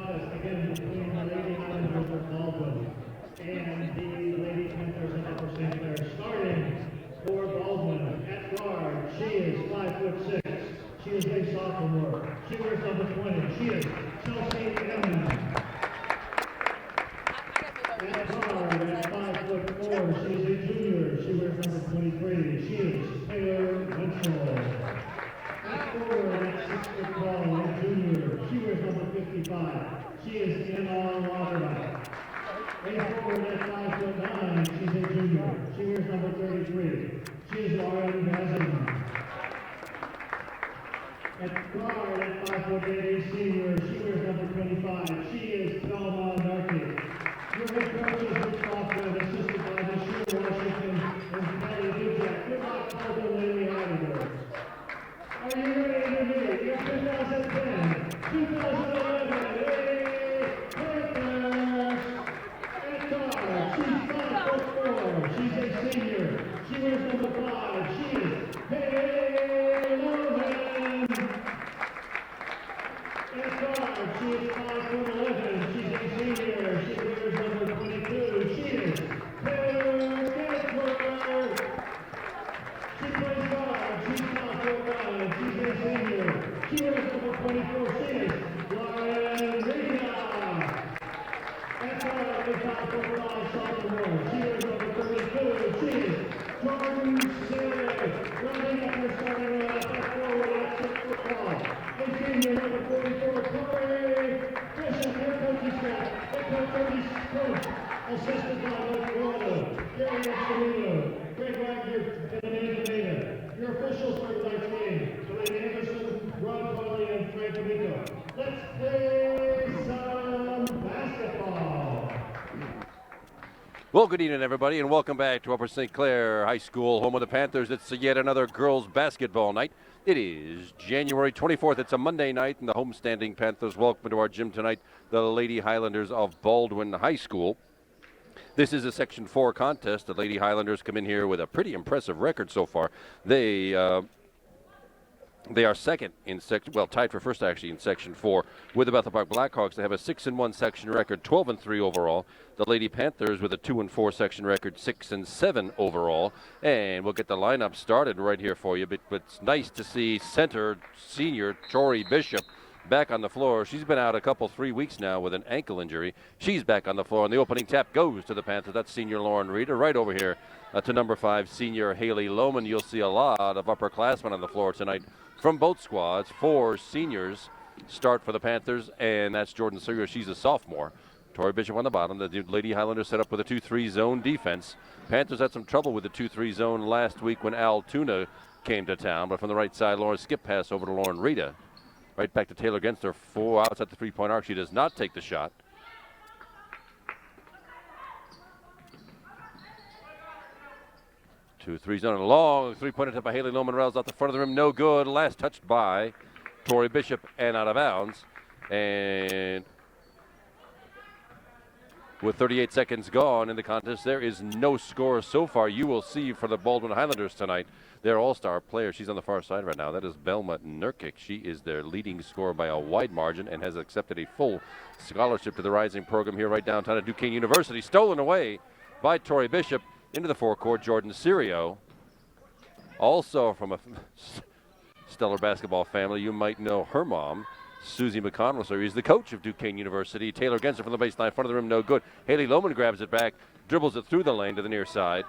was, again, between the Lady Highlanders of Baldwin and the Lady Panthers of Upper St. Clair. Starting for Baldwin at guard, she is 5'6". She is a sophomore. She wears number 20. She is Chelsea Emmons. At guard at 5'4", she is a junior. She wears number 23. She is Taylor Wenzel. At forward at 6'12", a junior. She wears number 55. She is Emma Lauterbach. A forward at 5'9", she's a junior. She wears number 33. She is Lauren Bazin. At guard at 5'8", a senior. She wears number 25. She is Thelma Narkey. Your head coach is Rich Baldwin, assisted by Michelle Washington and Patty Dujak. Good luck, Baldwin Lady Highlanders. Are you ready to meet your 2010, 2011 Lady Panthers? At guard, she's 5'4". She's a senior. She wears number 5. She is Haley Loman. At guard, she is 5'11". She's a senior. She wears number 22. She is Taylor Gatesburg. She plays guard. She's 5'9". She's a senior. She wears number 24. She is Lauren Rita. At guard, the 5'5" sophomore. She wears number 32. She is Jordan Silly. Rounding up her starting lineup at forward at 6'12". A senior, number 44, Corey Bishop. Her coaching staff. The coach, assisted by Mike Waldo, Gary Escamillo, Greg Wagner, and Amanda Dana. Your officials for tonight's game, Delaney Anderson, Ron Foley, and Frank Amico. Let's play some basketball. Well, good evening, everybody, and welcome back to Upper St. Clair High School, home of the Panthers. It's yet another girls' basketball night. It is January 24th. It's a Monday night, and the homestanding Panthers welcome to our gym tonight the Lady Highlanders of Baldwin High School. This is a Section 4 contest. The Lady Highlanders come in here with a pretty impressive record so far. They are second in section, well, tied for first actually in Section 4 with the Bethel Park Blackhawks. They have a 6-1 section record, 12-3 overall. The Lady Panthers with a 2-4 section record, 6-7 overall. And we'll get the lineup started right here for you. But it's nice to see center senior Tori Bishop back on the floor. She's been out 3 weeks now with an ankle injury. She's back on the floor, and the opening tap goes to the Panthers. That's senior Lauren Reeder. Right over here to number 5, senior Haley Lohman. You'll see a lot of upperclassmen on the floor tonight from both squads. 4 seniors start for the Panthers, and that's Jordan Seger. She's a sophomore. Tori Bishop on the bottom. The Lady Highlanders set up with a 2-3 zone defense. Panthers had some trouble with the 2-3 zone last week when Al Tuna came to town, but from the right side, Lauren skip pass over to Lauren Rita. Right back to Taylor Genster, 4 outs at the three-point arc. She does not take the shot. Two, 3 zone, a long three-point attempt by Haley Lohman. Rails out the front of the rim, no good. Last touched by Tori Bishop and out of bounds. And with 38 seconds gone in the contest, there is no score so far. You will see for the Baldwin Highlanders tonight, their all-star player. She's on the far side right now. That is Belma Nurkic. She is their leading scorer by a wide margin and has accepted a full scholarship to the Rising program here right downtown at Duquesne University. Stolen away by Tori Bishop into the forecourt. Jordan Serio, also from a stellar basketball family. You might know her mom, Susie McConnell. So he's the coach of Duquesne University. Taylor Genser from the baseline, front of the rim, no good. Haley Lohman grabs it back, dribbles it through the lane to the near side.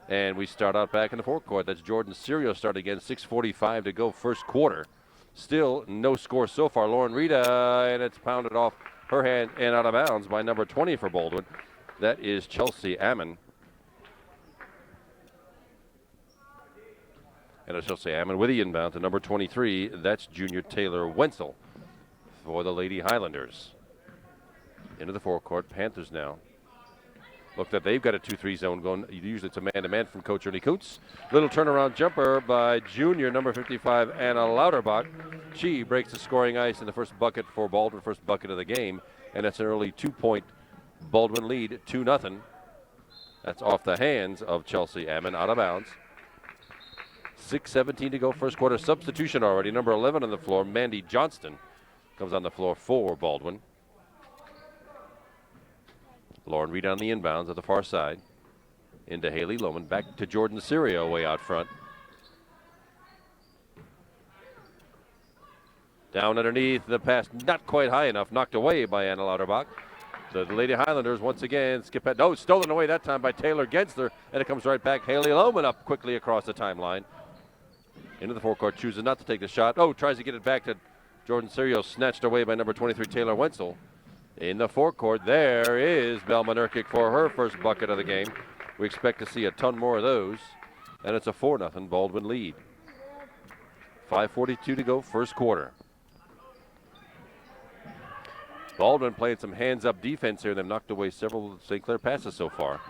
And we start out back in the forecourt. That's Jordan Serio starting again. 6:45 to go first quarter. Still no score so far. Lauren Rita, and it's pounded off her hand and out of bounds by number 20 for Baldwin. That is Chelsea Ammon. And it's Chelsea Ammon with the inbound to number 23. That's junior Taylor Wenzel for the Lady Highlanders. Into the forecourt. Panthers now. Look that they've got a 2-3 zone going. Usually it's a man-to-man from Coach Ernie Kuntz. Little turnaround jumper by junior number 55, Anna Lauterbach. She breaks the scoring ice in the first bucket for Baldwin, first bucket of the game. And that's an early 2-point Baldwin lead, 2-0. That's off the hands of Chelsea Ammon, out of bounds. 6:17 to go first quarter. Substitution already. Number 11 on the floor, Mandy Johnston, comes on the floor for Baldwin. Lauren Reed on the inbounds at the far side. Into Haley Lohman. Back to Jordan Serio way out front. Down underneath, the pass not quite high enough. Knocked away by Anna Lauterbach. The Lady Highlanders once again skip it. No, stolen away that time by Taylor Gensler. And it comes right back. Haley Lohman up quickly across the timeline. Into the forecourt, chooses not to take the shot. Oh, tries to get it back to Jordan Serio. Snatched away by number 23, Taylor Wenzel. In the forecourt, there is Belma Nurkic for her first bucket of the game. We expect to see a ton more of those. And it's a 4-0 Baldwin lead. 5:42 to go, first quarter. Baldwin playing some hands-up defense here. They've knocked away several St. Clair passes so far.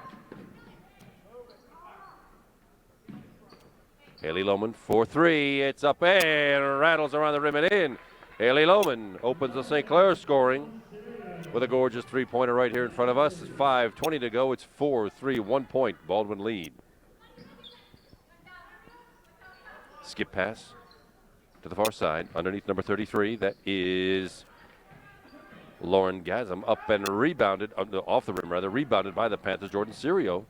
Haley Lohman for three. It's up and rattles around the rim and in. Haley Lohman opens the St. Clair scoring with a gorgeous three-pointer right here in front of us. It's 5:20 to go. It's 4-3, 1 point. Baldwin lead. Skip pass to the far side underneath number 33. That is Lauren Gasm up and rebounded, off the rim rather, rebounded by the Panthers. Jordan Serio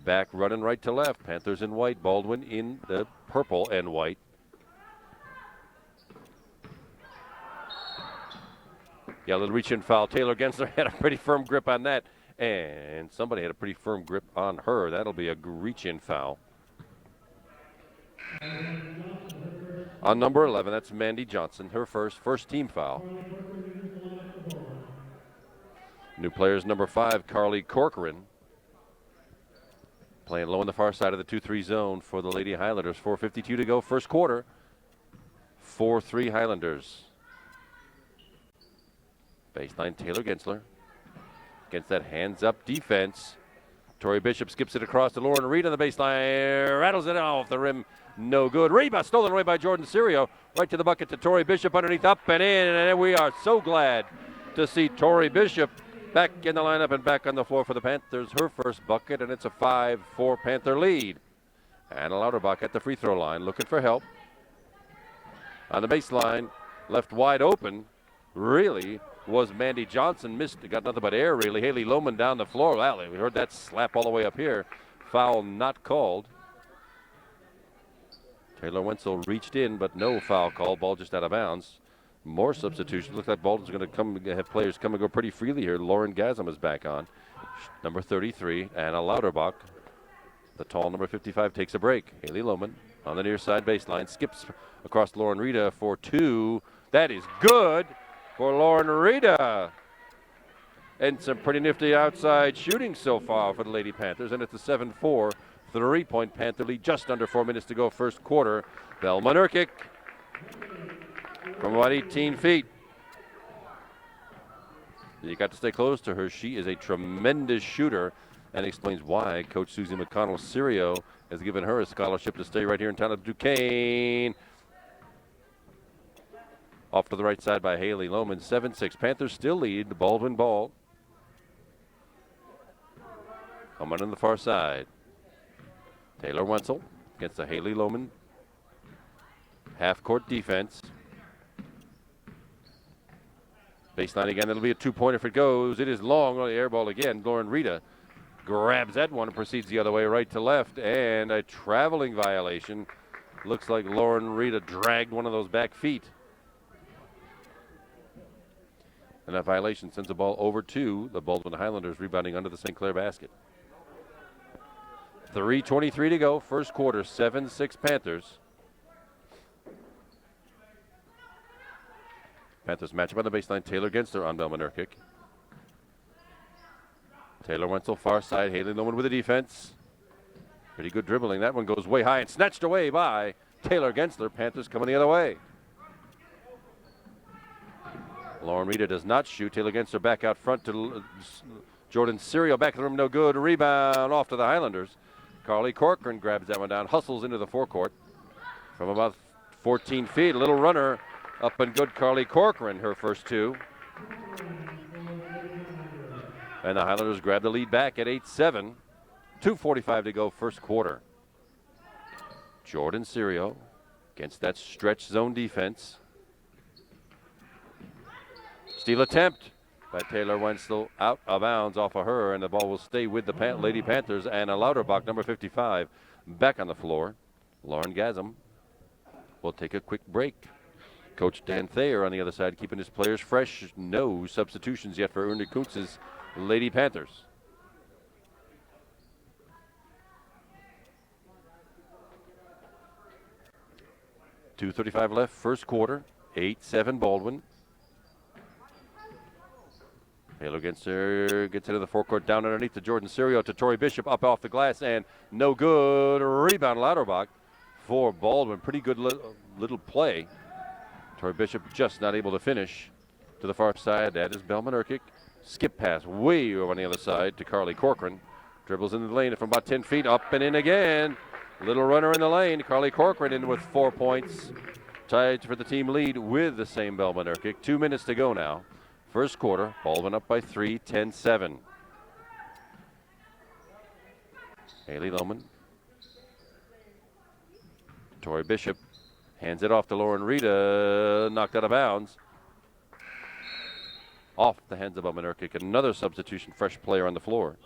back running right to left. Panthers in white, Baldwin in the purple and white. Yeah, a little reach-in foul. Taylor Gensler had a pretty firm grip on that, and somebody had a pretty firm grip on her. That'll be a reach-in foul. On number 11, that's Mandy Johnson, her first team foul. New players, number 5, Carly Corcoran. Playing low on the far side of the 2-3 zone for the Lady Highlanders. 4:52 to go, first quarter. 4-3 Highlanders. Baseline, Taylor Gensler. Against that hands-up defense. Tori Bishop skips it across to Lauren Reed on the baseline. Rattles it off the rim. No good. Rebound stolen away by Jordan Serio. Right to the bucket to Tori Bishop underneath, up and in. And we are so glad to see Tori Bishop back in the lineup and back on the floor for the Panthers. Her first bucket, and it's a 5-4 Panther lead. Anna Lauterbach at the free throw line looking for help. On the baseline, left wide open, really, was Mandy Johnson. Missed, got nothing but air, really. Haley Lohman down the floor. Wow, we heard that slap all the way up here. Foul not called. Taylor Wenzel reached in, but no foul call. Ball just out of bounds. More substitutions. Looks like Baldwin's going to have players come and go pretty freely here. Lauren Gasm is back on. Number 33, Anna Lauterbach. The tall number 55 takes a break. Haley Lohman on the near side baseline. Skips across Lauren Rita for two. That is good for Lauren Rita. And some pretty nifty outside shooting so far for the Lady Panthers. And it's a 7-4 3-point Panther lead. Just under 4 minutes to go, first quarter. Belma Nurkic from about 18 feet. You got to stay close to her. She is a tremendous shooter, and explains why Coach Susie McConnell Serio has given her a scholarship to stay right here in town at Duquesne. Off to the right side by Haley Lohman, 7-6. Panthers still lead the Baldwin ball. Coming on the far side. Taylor Wenzel against the Haley Lohman half-court defense. Baseline again, it'll be a two-pointer if it goes. It is long on the air ball again. Lauren Rita grabs that one and proceeds the other way, right to left, and a traveling violation. Looks like Lauren Rita dragged one of those back feet. And that violation sends the ball over to the Baldwin Highlanders, rebounding under the St. Clair basket. 3:23 to go, first quarter, 7-6 Panthers. Panthers match up on the baseline. Taylor Gensler on Belma Nurkic. Taylor Wenzel far side. Haley Lohman with the defense. Pretty good dribbling. That one goes way high and snatched away by Taylor Gensler. Panthers coming the other way. Lauren Rita does not shoot. Taylor Gensler back out front to Jordan Serio. Back in the room, no good. Rebound off to the Highlanders. Carly Corcoran grabs that one down. Hustles into the forecourt from about 14 feet. A little runner. Up and good, Carly Corcoran, her first two. And the Highlanders grab the lead back at 8-7. 2:45 to go, first quarter. Jordan Serio against that stretch zone defense. Steal attempt. But Taylor Wenzel out of bounds off of her, and the ball will stay with the Lady Panthers. And a Lauterbach, number 55, back on the floor. Lauren Gasm will take a quick break. Coach Dan Thayer on the other side, keeping his players fresh. No substitutions yet for Ernie Kuntz's Lady Panthers. .235 left, first quarter. 8-7 Baldwin. Halo gets into the forecourt, down underneath to Jordan Serio, to Tori Bishop, up off the glass, and no good. Rebound Lauterbach for Baldwin. Pretty good little play. Tori Bishop just not able to finish. To the far side, that is Belma Nurkic. Skip pass way over on the other side to Carly Corcoran. Dribbles into the lane from about 10 feet, up and in again. Little runner in the lane. Carly Corcoran in with 4 points. Tied for the team lead with the same Belma Nurkic. 2 minutes to go now. First quarter, Baldwin up by 3, 10-7. Haley Lohman. Tori Bishop hands it off to Lauren Rita, knocked out of bounds. Off the hands of Belma Nurkic. Another substitution, fresh player on the floor.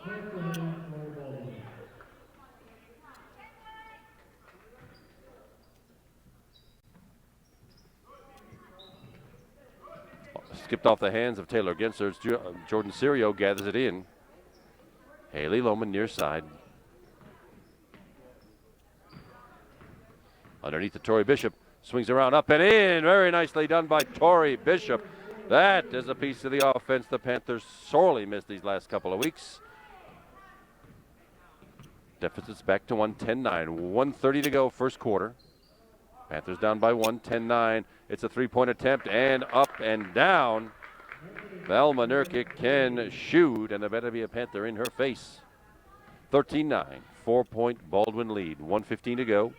Skipped off the hands of Taylor Gensler. Jordan Serio gathers it in. Haley Lohman near side. Underneath to Tori Bishop. Swings around, up and in. Very nicely done by Tori Bishop. That is a piece of the offense the Panthers sorely missed these last couple of weeks. Deficits back to 1-10-9. 1:30 to go, first quarter. Panthers down by 1, 10-9. It's a three-point attempt, and up and down. Belma Nurkic can shoot, and there better be a Panther in her face. 13-9, 4-point Baldwin lead. 1:15 to go.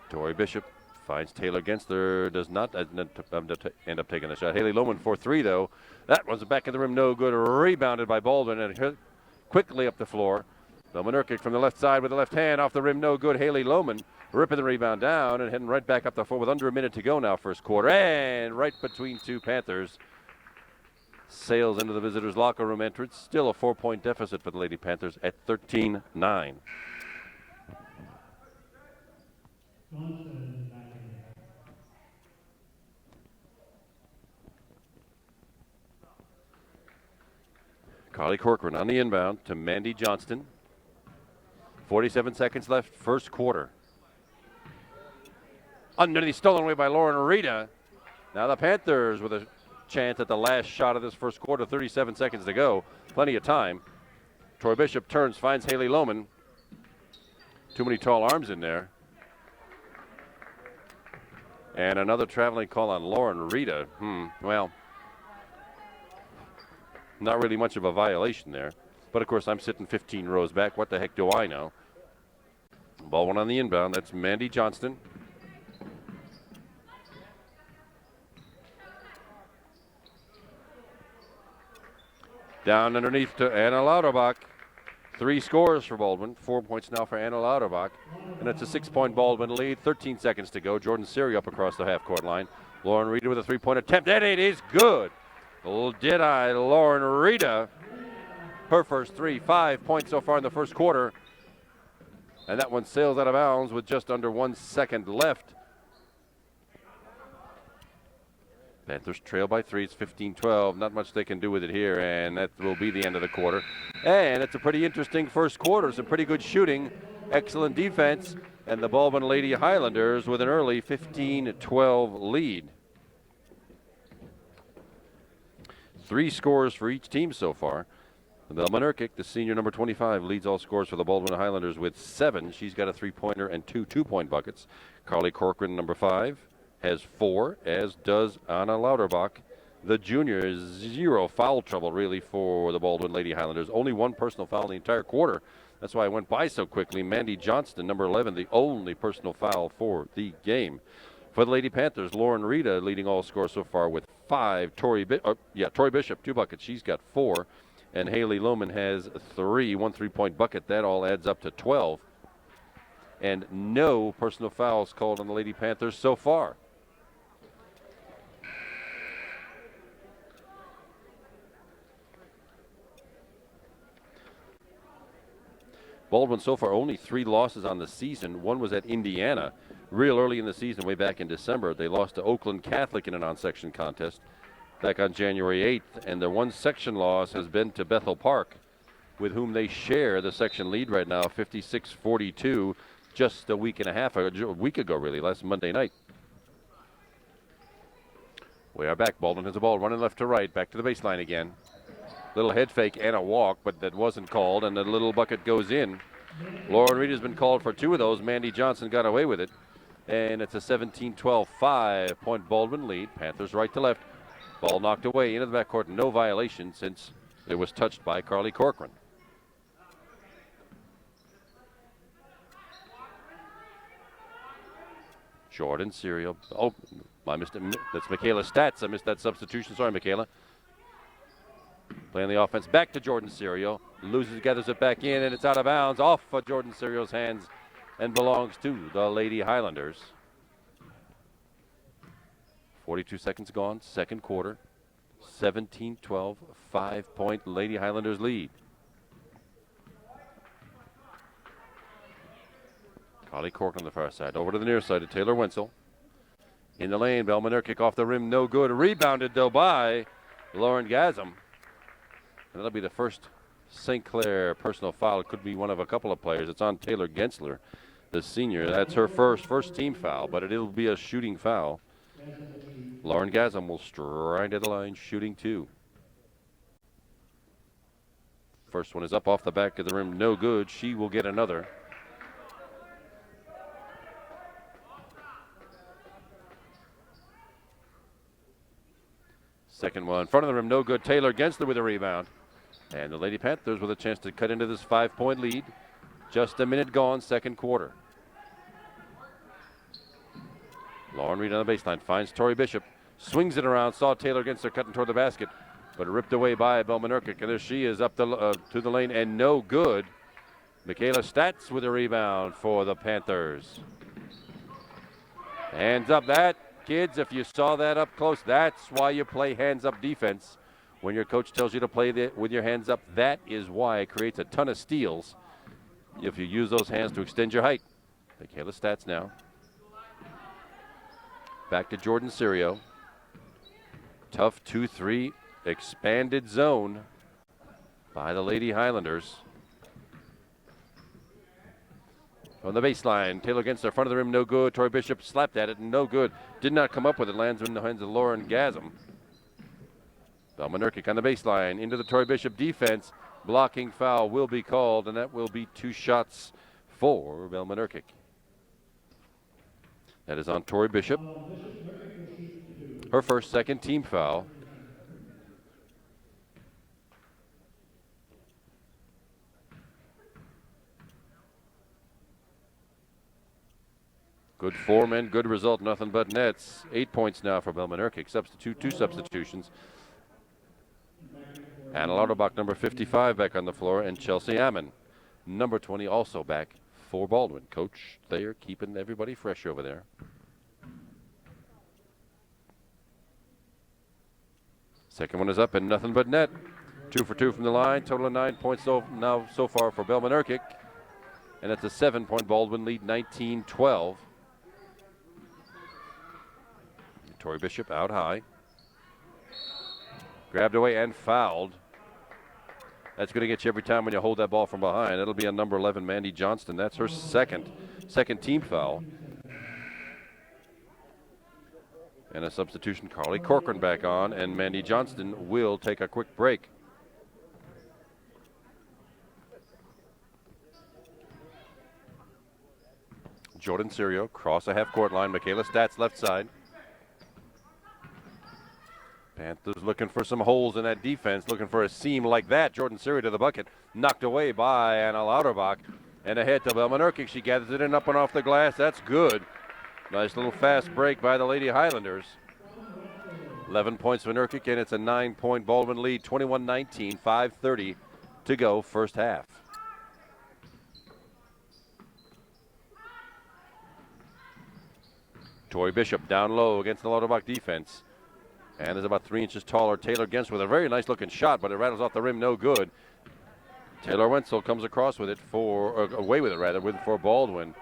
Tori Bishop finds Taylor Gensler, does not end up taking the shot. Haley Lohman for 3, though. That was back in the rim, no good. Rebounded by Baldwin and hit quickly up the floor. Belma Nurkic from the left side with the left hand, off the rim, no good. Haley Lohman ripping the rebound down and heading right back up the floor with under a minute to go now, first quarter. And right between two Panthers. Sails into the visitors' locker room entrance. Still a 4-point deficit for the Lady Panthers at 13-9. Carly Corcoran on the inbound to Mandy Johnston. 47 seconds left, first quarter. Underneath, stolen away by Lauren Rita. Now the Panthers with a chance at the last shot of this first quarter. 37 seconds to go. Plenty of time. Tori Bishop turns, finds Haley Lohman. Too many tall arms in there. And another traveling call on Lauren Rita. Well, not really much of a violation there. But, of course, I'm sitting 15 rows back. What the heck do I know? Baldwin on the inbound. That's Mandy Johnston. Down underneath to Anna Lauterbach. 3 scores for Baldwin. 4 points now for Anna Lauterbach. And it's a 6-point Baldwin lead. 13 seconds to go. Jordan Seary up across the half-court line. Lauren Rita with a 3-point attempt. And it is good. Lauren Rita. Her first 3. 5 points so far in the first quarter. And that one sails out of bounds with just under 1 second left. Panthers trail by 3. It's 15-12. Not much they can do with it here, and that will be the end of the quarter. And it's a pretty interesting first quarter. Some pretty good shooting, excellent defense, and the Baldwin Lady Highlanders with an early 15-12 lead. 3 scores for each team so far. Belma Nurkic, the senior number 25, leads all scores for the Baldwin Highlanders with 7. She's got a 3-pointer and 2 2-point buckets. Carly Corcoran, number 5. Has 4, as does Anna Lauterbach. The junior is 0 foul trouble, really, for the Baldwin Lady Highlanders. Only 1 personal foul in the entire quarter. That's why I went by so quickly. Mandy Johnston, number 11, the only personal foul for the game. For the Lady Panthers, Lauren Rita leading all scores so far with 5. Tori Bishop, 2 buckets. She's got 4. And Haley Lohman has 3, 1 3-point bucket. That all adds up to 12. and no personal fouls called on the Lady Panthers so far. Baldwin so far only 3 losses on the season. One was at Indiana real early in the season, way back in December. They lost to Oakland Catholic in a non-section contest back on January 8th, and their one section loss has been to Bethel Park, with whom they share the section lead right now, 56-42, just a week ago, really, last Monday night. We are back. Baldwin has the ball running left to right, back to the baseline again. Little head fake and a walk, but that wasn't called, and the little bucket goes in. Lauren Reed has been called for 2 of those. Mandy Johnson got away with it, and it's a 17-12 5-point Baldwin lead. Panthers right to left. Ball knocked away into the backcourt. No violation since it was touched by Carly Corcoran. Jordan Serial. Oh, I missed it. That's Michaela Stats. I missed that substitution. Sorry, Michaela. Playing the offense back to Jordan Serial. Loses, gathers it back in, and it's out of bounds off of Jordan Serial's hands and belongs to the Lady Highlanders. 42 seconds gone, second quarter. 17-12, 5-point Lady Highlanders lead. Carly Cork on the far side. Over to the near side to Taylor Wenzel. In the lane, Belmont kick off the rim, no good. Rebounded, though, by Lauren Gasm. And that'll be the first St. Clair personal foul. It could be one of a couple of players. It's on Taylor Gensler, the senior. That's her first team foul, but it'll be a shooting foul. Lauren Gasm will stride to the line, shooting 2. First one is up off the back of the rim, no good. She will get another. Second one, front of the rim, no good. Taylor Gensler with a rebound. And the Lady Panthers with a chance to cut into this 5-point lead. Just a minute gone, second quarter. Lauren Reed on the baseline, finds Tori Bishop. Swings it around, saw Taylor Gensler cutting toward the basket, but ripped away by Belmont. And there she is up to the lane, and no good. Michaela Stats with a rebound for the Panthers. Hands up, that, kids, if you saw that up close, that's why you play hands-up defense. When your coach tells you to play with your hands up, that is why it creates a ton of steals if you use those hands to extend your height. Michaela Stats now. Back to Jordan Serio. Tough 2-3 expanded zone by the Lady Highlanders. From the baseline, Taylor Gensler, front of the rim, no good. Tori Bishop slapped at it, no good. Did not come up with it. Lands in the hands of Lauren Gasm. Belmont on the baseline, into the Tori Bishop defense. Blocking foul will be called, and that will be 2 shots for Belmont. That is on Tori Bishop. Her first, second team foul. Good form and good result, nothing but nets. 8 points now for Belmont. Two substitutions. Anna Lauterbach, number 55, back on the floor, and Chelsea Ammon, number 20, also back for Baldwin. Coach Thayer keeping everybody fresh over there. Second one is up and nothing but net. 2 for 2 from the line. Total of 9 points so far for Belmont. And it's a 7-point Baldwin lead, 19-12. Tori Bishop out high. Grabbed away and fouled. That's going to get you every time when you hold that ball from behind. That'll be on number 11, Mandy Johnston. That's her second team foul. And a substitution, Carly Corcoran back on, and Mandy Johnston will take a quick break. Jordan Serio cross a half-court line. Michaela Stats left side. Panthers looking for some holes in that defense, looking for a seam like that. Jordan Serio to the bucket, knocked away by Anna Lauterbach. And ahead to Belmont. She gathers it in up and off the glass. That's good. Nice little fast break by the Lady Highlanders. 11 points for Nurkic, and it's a 9-point Baldwin lead, 21-19, 5:30 to go, first half. Tori Bishop down low against the Lauterbach defense. And is about 3 inches taller. Taylor against with a very nice looking shot, but it rattles off the rim, no good. Taylor Wenzel comes across with it away with it rather, for Baldwin.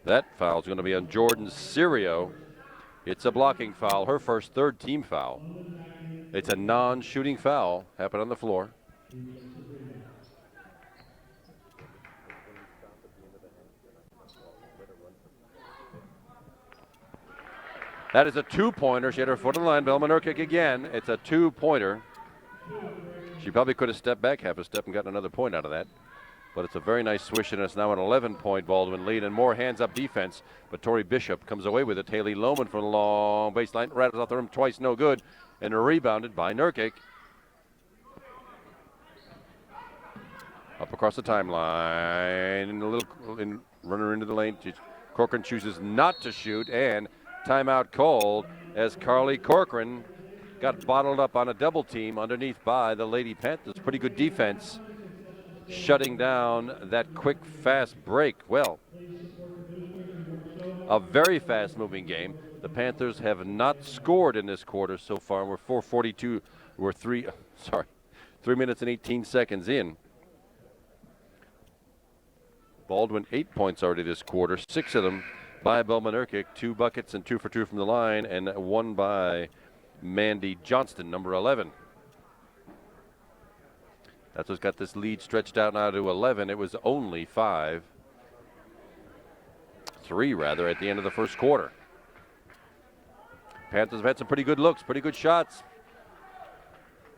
That foul is going to be on Jordan Serio. It's a blocking foul, her first third-team foul. It's a non-shooting foul, happened on the floor. That is a two-pointer. She had her foot on the line. Belma Nurkic again. It's a two-pointer. She probably could have stepped back half a step and gotten another point out of that. But it's a very nice swish, and it's now an 11-point Baldwin lead and more hands-up defense. But Tori Bishop comes away with it. Haley Lohman from the long baseline. Rattles off the rim twice, no good. And rebounded by Nurkic. Up across the timeline. Runner into the lane. Corcoran chooses not to shoot, and timeout called as Carly Corcoran got bottled up on a double team underneath by the Lady Panthers. Pretty good defense, shutting down that quick, fast break. Well, a very fast-moving game. The Panthers have not scored in this quarter so far. We're 4:42. We're 3 minutes and 18 seconds in. Baldwin 8 points already this quarter, 6 of them by Belma Nurkic, 2 buckets and 2 for 2 from the line, and 1 by Mandy Johnston, number 11. That's what's got this lead stretched out now to 11. It was only 3 rather, at the end of the first quarter. Panthers have had some pretty good looks, pretty good shots,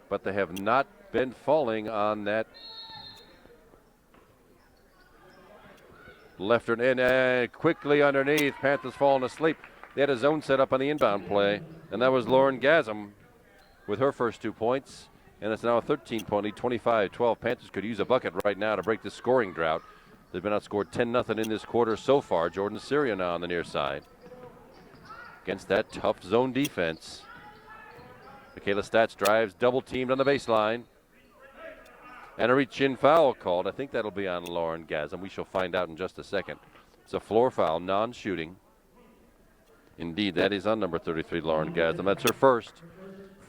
but they have not been falling on that left and quickly underneath. Panthers falling asleep. They had a zone set up on the inbound play, and that was Lauren Gasm with her first 2 points. And it's now a 13-point lead, 25-12. Panthers could use a bucket right now to break this scoring drought. They've been outscored 10-0 in this quarter so far. Jordan Syria now on the near side against that tough zone defense. Michaela Stats drives, double teamed on the baseline. And a reach-in foul called. I think that'll be on Lauren Gasm. We shall find out in just a second. It's a floor foul, non-shooting. Indeed, that is on number 33, Lauren Gasm. That's her first.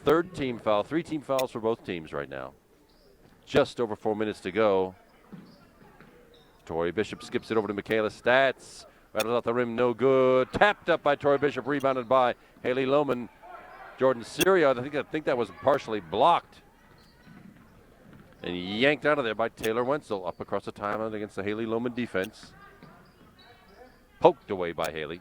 Third team foul. 3 team fouls for both teams right now. Just over 4 minutes to go. Tori Bishop skips it over to Michaela Stats. Rattles out the rim, no good. Tapped up by Tori Bishop, rebounded by Haley Lohman. Jordan Syria, I think that was partially blocked. And yanked out of there by Taylor Wenzel. Up across the timeline against the Haley Lohman defense. Poked away by Haley.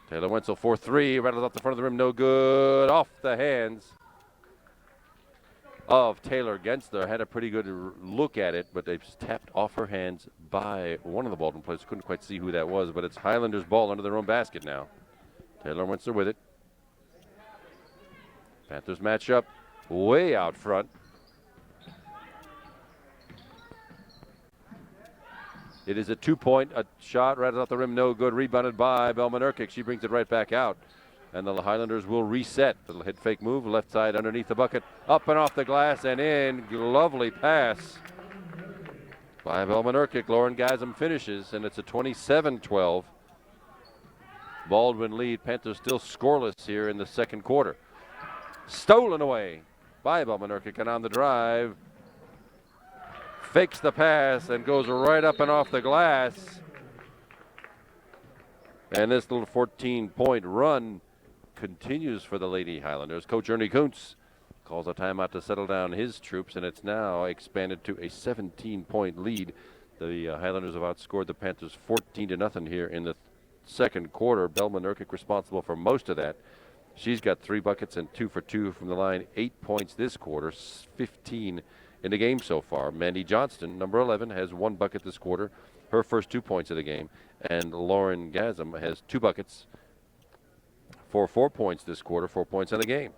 Taylor Wenzel 4-3, rattles off the front of the rim, no good. Off the hands of Taylor Gensler. Had a pretty good look at it, but they just tapped off her hands by one of the Baldwin players. Couldn't quite see who that was, but it's Highlanders' ball under their own basket now. Taylor Wenzel with it. Panthers match up way out front. It is a 2-point shot, right off the rim, no good. Rebounded by Belma Nurkic. She brings it right back out. And the Highlanders will reset. Little head fake move, left side underneath the bucket. Up and off the glass and in. Lovely pass by Belma Nurkic. Lauren Gasm finishes, and it's a 27-12 Baldwin lead. Panthers still scoreless here in the second quarter. Stolen away by Belma Nurkic, and on the drive, fakes the pass and goes right up and off the glass. And this little 14-point run continues for the Lady Highlanders. Coach Ernie Kuntz calls a timeout to settle down his troops, and it's now expanded to a 17-point lead. The Highlanders have outscored the Panthers 14-0 here in the second quarter. Belma Nurkic responsible for most of that. She's got 3 buckets and 2 for 2 from the line. 8 points this quarter, 15 in the game so far. Mandy Johnston, number 11, has 1 bucket this quarter, her first 2 points of the game. And Lauren Gasm has 2 buckets for 4 points this quarter, 4 points in the game.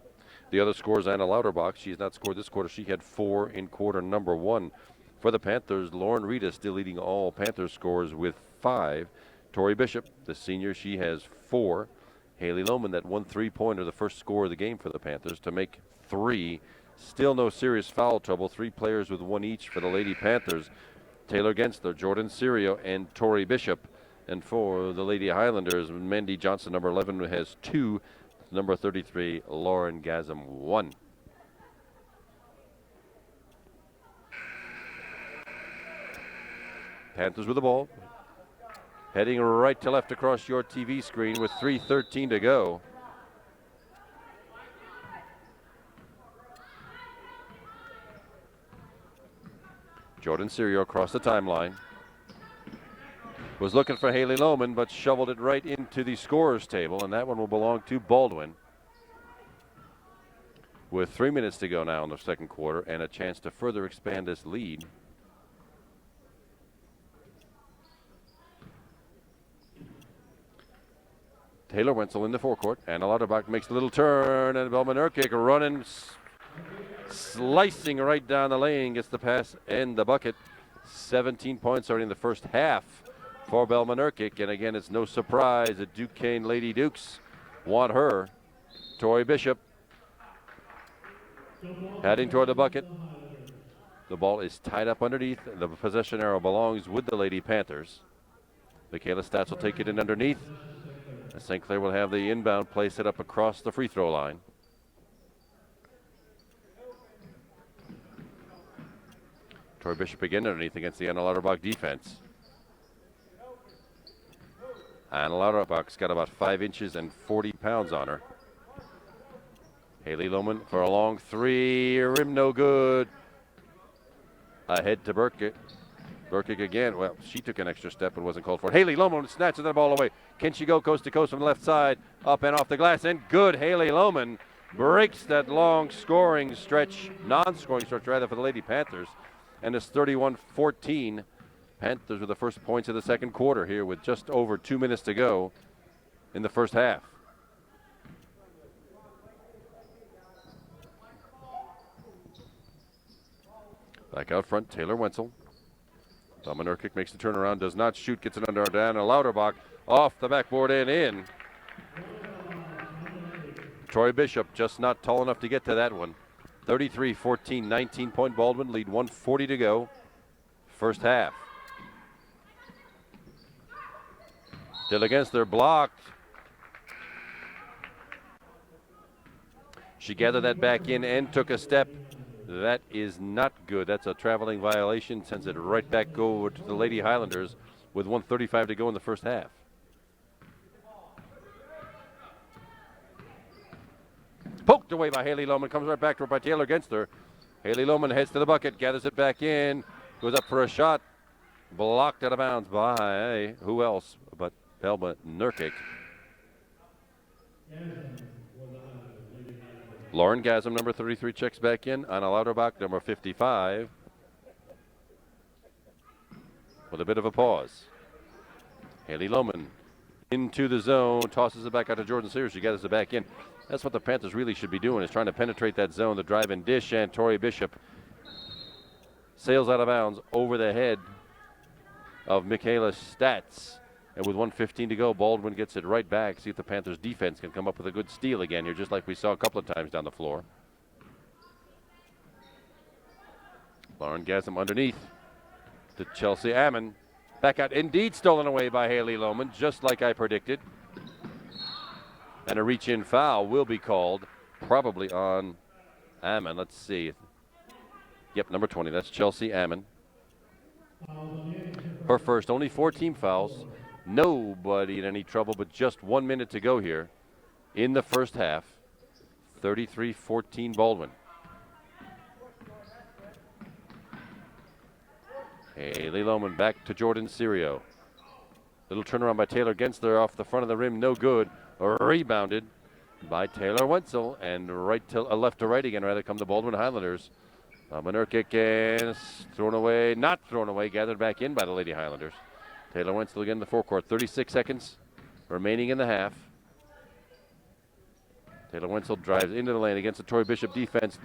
The other scorer is Anna Lauterbach. She has not scored this quarter. She had 4 in quarter number 1. For the Panthers, Lauren Rita still leading all Panthers scorers with 5. Tori Bishop, the senior, she has 4. Haley Lohman, that 1 3-pointer, the first score of the game for the Panthers, to make 3. Still no serious foul trouble. 3 players with 1 each for the Lady Panthers. Taylor Gensler, Jordan Serio, and Tori Bishop. And for the Lady Highlanders, Mandy Johnson, number 11, has 2. Number 33, Lauren Gasm, 1. Panthers with the ball. Heading right to left across your TV screen with 3:13 to go. Jordan Serio across the timeline. Was looking for Haley Lohman, but shoveled it right into the scorer's table, and that one will belong to Baldwin. With 3 minutes to go now in the second quarter and a chance to further expand this lead. Taylor Wenzel in the forecourt. Anna Lauterbach makes a little turn, and Belma Nurkic running, slicing right down the lane, gets the pass and the bucket. 17 points already in the first half for Belma Nurkic, and again, it's no surprise that Duquesne Lady Dukes want her. Tori Bishop heading toward the bucket. The ball is tied up underneath. The possession arrow belongs with the Lady Panthers. Michaela Stats will take it in underneath. St. Clair will have the inbound play set up across the free throw line. Tori Bishop again underneath against the Anna Lauterbach defense. Anna Lauterbach's got about 5 inches and 40 pounds on her. Haley Lohman for a long 3, rim no good. Ahead to Burkitt. Burkitt again. Well, she took an extra step and wasn't called for it. Haley Lohman snatches the ball away. Can she go coast to coast from the left side? Up and off the glass, and good. Haley Lohman breaks that long non-scoring stretch rather, for the Lady Panthers. And it's 31-14. Panthers with the first points of the second quarter here with just over 2 minutes to go in the first half. Back out front, Taylor Wenzel. Belma Nurkic makes the turnaround, does not shoot, gets it under Anna Lauterbach, off the backboard and in. Tori Bishop just not tall enough to get to that one. 33-14, 19-point Baldwin lead, 1:40 to go. First half. Still against, they're blocked. She gathered that back in and took a step. That is not good. That's a traveling violation. Sends it right back over to the Lady Highlanders with 1:35 to go in the first half. Poked away by Haley Lohman. Comes right back to her by Taylor Gensler. Haley Lohman heads to the bucket, gathers it back in, goes up for a shot. Blocked out of bounds by who else but Belma Nurkic. Lauren Gasm, number 33, checks back in. Anna Lauterbach, number 55. With a bit of a pause. Haley Lohman into the zone, tosses it back out to Jordan Sears. She gathers it back in. That's what the Panthers really should be doing, is trying to penetrate that zone, the drive and dish, and Tori Bishop sails out of bounds over the head of Michaela Stats. And with 1:15 to go, Baldwin gets it right back. See if the Panthers defense can come up with a good steal again here, just like we saw a couple of times down the floor. Lauren Gasm underneath to Chelsea Ammon. Back out, indeed stolen away by Haley Lohman, just like I predicted. And a reach-in foul will be called, probably on Ammon. Let's see. Yep, number 20, that's Chelsea Ammon. Her first, only 4 team fouls. Nobody in any trouble, but just 1 minute to go here in the first half. 33-14 Baldwin. Haley Lohman back to Jordan Serio. Little turnaround by Taylor Gensler off the front of the rim, no good. Rebounded by Taylor Wenzel, and left to right again, rather, come the Baldwin Highlanders. Nurkic is thrown away, not thrown away, gathered back in by the Lady Highlanders. Taylor Wenzel again in the forecourt. 36 seconds remaining in the half. Taylor Wenzel drives into the lane against the Tori Bishop defense.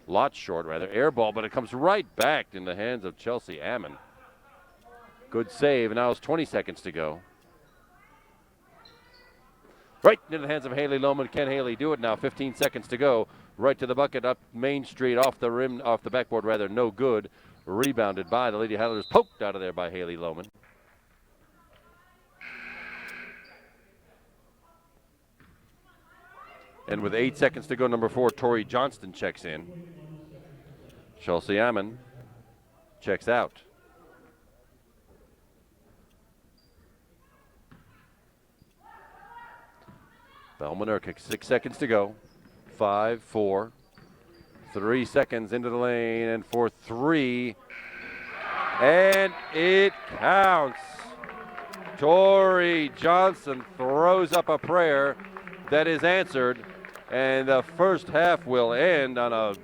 Lot short, air ball, but it comes right back in the hands of Chelsea Ammon. Good save, and now it's 20 seconds to go. Right into the hands of Haley Lohman. Can Haley do it now? 15 seconds to go. Right to the bucket, up Main Street, off the rim, off the backboard rather, no good. Rebounded by the Lady Highlanders, poked out of there by Haley Lohman. And with 8 seconds to go, number 4, Tori Johnston checks in. Chelsea Ammon checks out. Bellman-Urquhart, 6 seconds to go. 5, 4, 3 seconds into the lane, and for 3. And it counts. Tori Johnson throws up a prayer that is answered, and the first half will end on a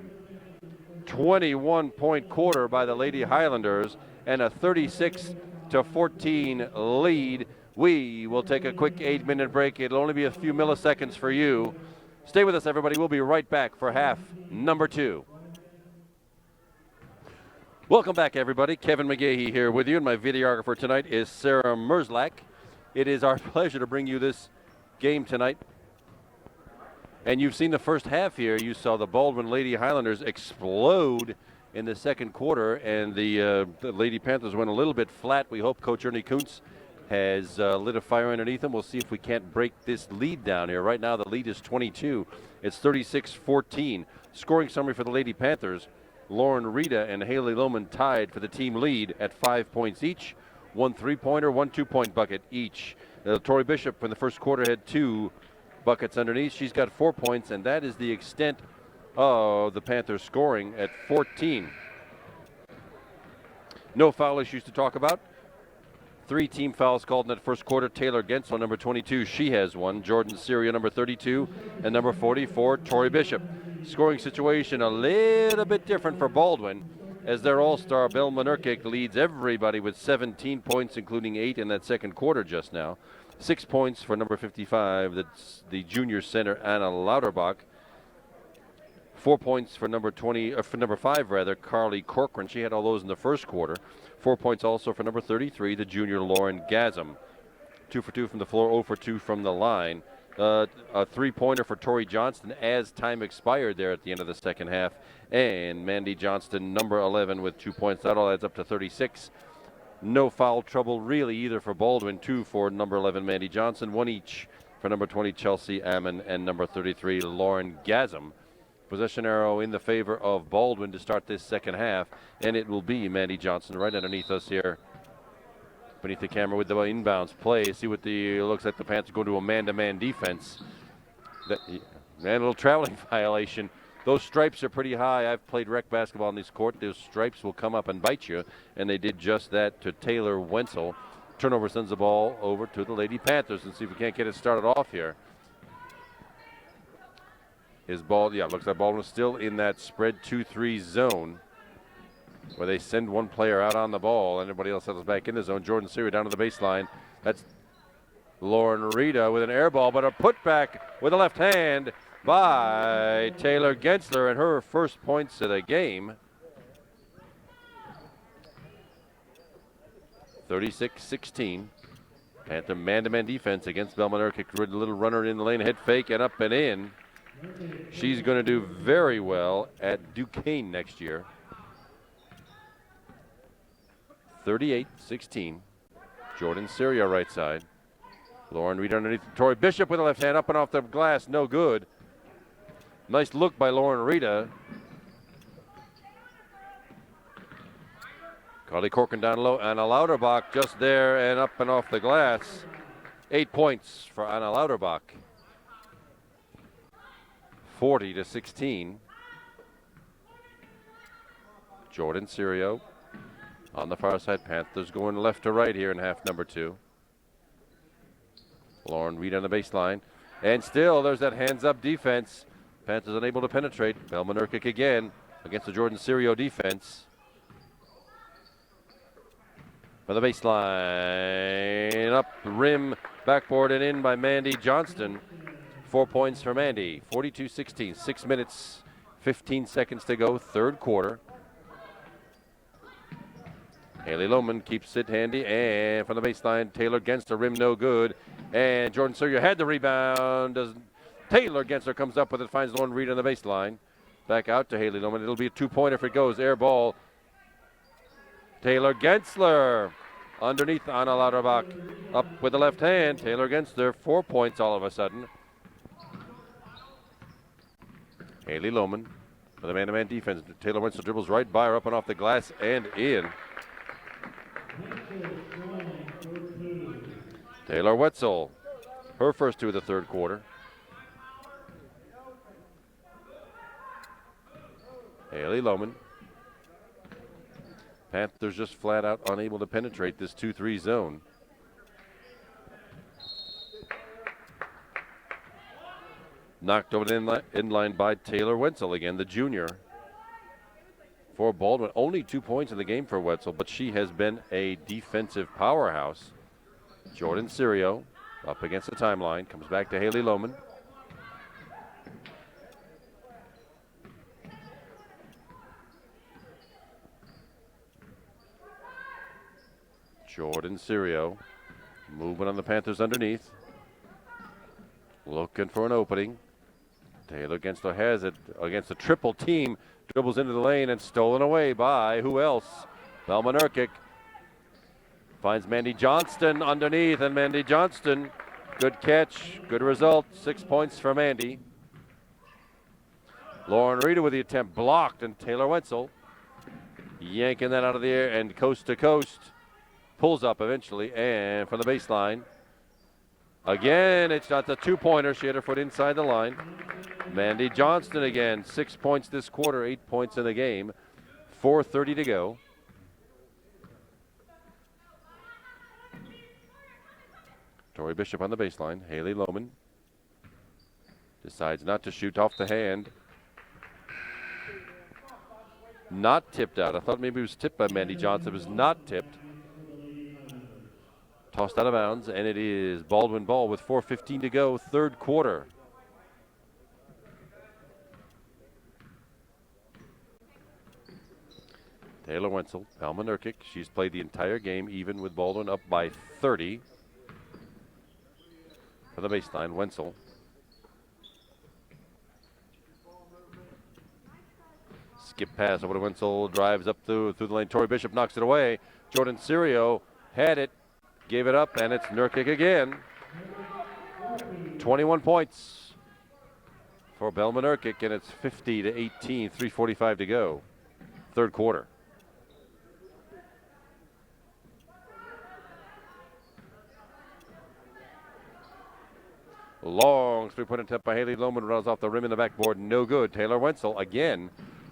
21-point quarter by the Lady Highlanders and a 36-14 lead. We will take a quick 8-minute break. It'll only be a few milliseconds for you. Stay with us, everybody. We'll be right back for half number 2. Welcome back, everybody. Kevin McGahey here with you, and my videographer tonight is Sarah Merzlak. It is our pleasure to bring you this game tonight. And you've seen the first half here. You saw the Baldwin Lady Highlanders explode in the second quarter, and the Lady Panthers went a little bit flat. We hope Coach Ernie Kuntz has lit a fire underneath them. We'll see if we can't break this lead down here. Right now, the lead is 22. It's 36-14. Scoring summary for the Lady Panthers. Lauren Rita and Haley Lohman tied for the team lead at 5 points each. 1 3-pointer, 1 2-point bucket each. Tori Bishop in the first quarter had 2 buckets underneath. She's got 4 points, and that is the extent of the Panthers scoring at 14. No foul issues to talk about. 3 team fouls called in that first quarter. Taylor Gensler, number 22, she has 1. Jordan Syria, number 32, and number 44, Tori Bishop. Scoring situation a little bit different for Baldwin, as their all-star Bellman-Urquhart leads everybody with 17 points, including 8 in that second quarter just now. 6 points for number 55, that's the junior center Anna Lauterbach. 4 points for number 5 rather, Carly Corcoran. She had all those in the first quarter. 4 points also for number 33, the junior Lauren Gasm. 2 for 2 from the floor, 0 for 2 from the line. A 3-pointer for Tori Johnston as time expired there at the end of the second half. And Mandy Johnston, number 11, with 2 points. That all adds up to 36. No foul trouble really either for Baldwin. 2 for number 11, Mandy Johnson. 1 each for number 20, Chelsea Ammon, and number 33, Lauren Gasm. Possession arrow in the favor of Baldwin to start this second half. And it will be Mandy Johnson right underneath us here. Beneath the camera with the inbounds play. See what looks like the Panthers go to a man-to-man defense. And a little traveling violation. Those stripes are pretty high. I've played rec basketball on this court. Those stripes will come up and bite you, and they did just that to Taylor Wenzel. Turnover sends the ball over to the Lady Panthers, and see if we can't get it started off here. His ball, looks like Baldwin is still in that spread 2-3 zone, where they send one player out on the ball and everybody else settles back in the zone. Jordan Syria down to the baseline. That's Lauren Rita with an air ball, but a putback with a left hand by Taylor Gensler, and her first points of the game. 36-16. Panther man-to-man defense against Bellman-Urquhart. A little runner in the lane, head fake and up and in. She's going to do very well at Duquesne next year. 38-16. Jordan Syria right side. Lauren Reed underneath. Tori Bishop with a left hand up and off the glass. No good. Nice look by Lauren Rita. Carly Corcoran down low. Anna Lauterbach just there and up and off the glass. 8 points for Anna Lauterbach. 40-16. Jordan Syria on the far side. Panthers going left to right here in half number 2. Lauren Reed on the baseline. And still there's that hands-up defense. Panthers unable to penetrate. Bellman-Urquhart again against the Jordan Syria defense. For the baseline. Up rim, backboard and in by Mandy Johnston. 4 points for Mandy. 42-16. 6 minutes, 15 seconds to go. Third quarter. Haley Lohman keeps it handy, and from the baseline, Taylor Gensler, rim no good. And Jordan Sawyer had the rebound. Taylor Gensler comes up with it, finds Lauren Reed on the baseline. Back out to Haley Lohman. It'll be a 2-pointer if it goes. Air ball. Taylor Gensler underneath Anna Lauterbach. Up with the left hand. Taylor Gensler, 4 points all of a sudden. Haley Lohman for the man-to-man defense. Taylor Wenzel dribbles right by her, up and off the glass and in. Taylor Wetzel, her first 2 of the third quarter. Haley Lohman. Panthers just flat out unable to penetrate this 2-3 zone. Knocked over the inline by Taylor Wetzel again, the junior. For Baldwin, only 2 points in the game for Wetzel, but she has been a defensive powerhouse. Jordan Sirio up against the timeline, comes back to Haley Lohman. Jordan Sirio moving on the Panthers underneath. Looking for an opening. Taylor Gensler has it against a triple team. Dribbles into the lane and stolen away by who else? Velma Nurkic. Finds Mandy Johnston underneath, and Mandy Johnston, good catch, good result. 6 points for Mandy. Lauren Rita with the attempt blocked, and Taylor Wetzel yanking that out of the air and coast to coast. Pulls up eventually, and from the baseline. Again, it's not the 2-pointer. She had her foot inside the line. Mandy Johnston again, 6 points this quarter, 8 points in the game. 4:30 to go. Tori Bishop on the baseline. Haley Lohman decides not to shoot off the hand. Not tipped out. I thought maybe it was tipped by Mandy Johnson. It was not tipped. Tossed out of bounds, and it is Baldwin ball with 4:15 to go, third quarter. Taylor Wenzel, Alma Nurkic. She's played the entire game, even with Baldwin up by 30. For the baseline, Wenzel. Skip pass over to Wenzel, drives up through the lane. Tori Bishop knocks it away. Jordan Sirio had it, gave it up, and it's Nurkic again. 21 points for Belma Nurkic, and it's 50-18, 3:45 to go, third quarter. Long three-point attempt by Haley Lohman, runs off the rim in the backboard, no good. Taylor Wenzel again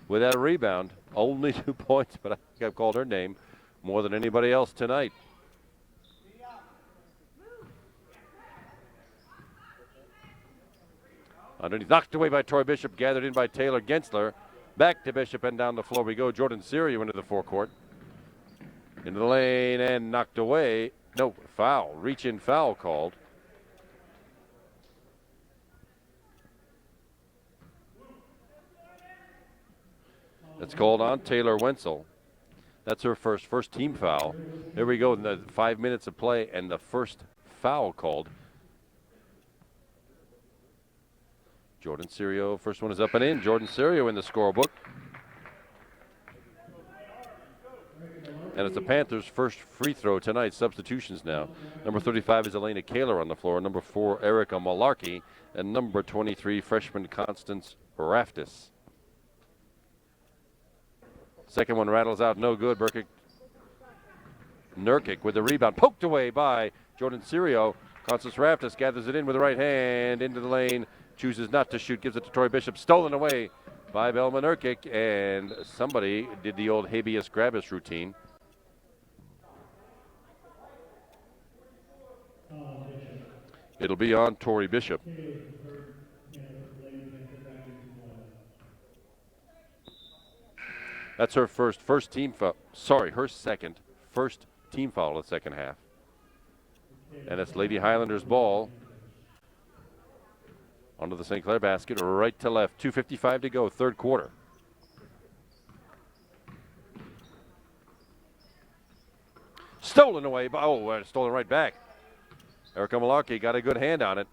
with that rebound, only 2 points, but I think I've called her name more than anybody else tonight. Underneath, knocked away by Tori Bishop, gathered in by Taylor Gensler. Back to Bishop and down the floor we go. Jordan Sirio into the forecourt. Into the lane and knocked away. No, foul. Reach-in foul called. That's called on Taylor Wenzel. That's her first team foul. Here we go in the 5 minutes of play and the first foul called. Jordan Sirio, first one is up and in. Jordan Sirio in the scorebook. And it's the Panthers' first free throw tonight. Substitutions now. Number 35 is Elena Kaler on the floor. Number 4, Erica Malarkey. And number 23, freshman Constance Raftis. Second one rattles out, no good. Nurkic with the rebound, poked away by Jordan Sirio. Constance Raftis gathers it in with the right hand into the lane, chooses not to shoot, gives it to Tori Bishop, stolen away by Belma Nurkic, and somebody did the old habeas grabus routine. It'll be on Tori Bishop. That's her first team foul. Sorry, her first team foul of the second half. And it's Lady Highlanders ball. Onto the St. Clair basket, right to left. 2:55 to go, third quarter. Stolen away by, stolen right back. Erica Malarkey got a good hand on it,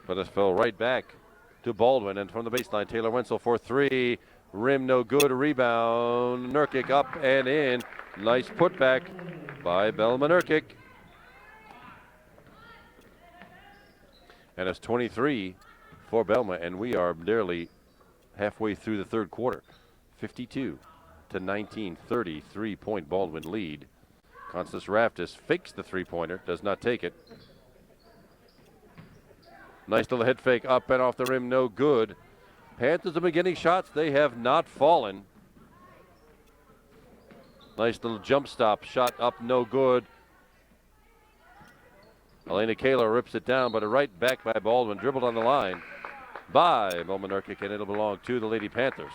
but it fell right back to Baldwin. And from the baseline, Taylor Wenzel for three. Rim no good. Rebound. Nurkic up and in. Nice putback by Belma Nurkic. And it's 23 for Belma, and we are nearly halfway through the third quarter. 52-19, 33-point Baldwin lead. Constance Raftis fakes the three-pointer, does not take it. Nice little head fake up and off the rim, no good. Panthers are beginning shots. They have not fallen. Nice little jump stop shot up, no good. Elena Kaler rips it down, but a right back by Baldwin, dribbled on the line by Belma Nurkic, and it'll belong to the Lady Panthers.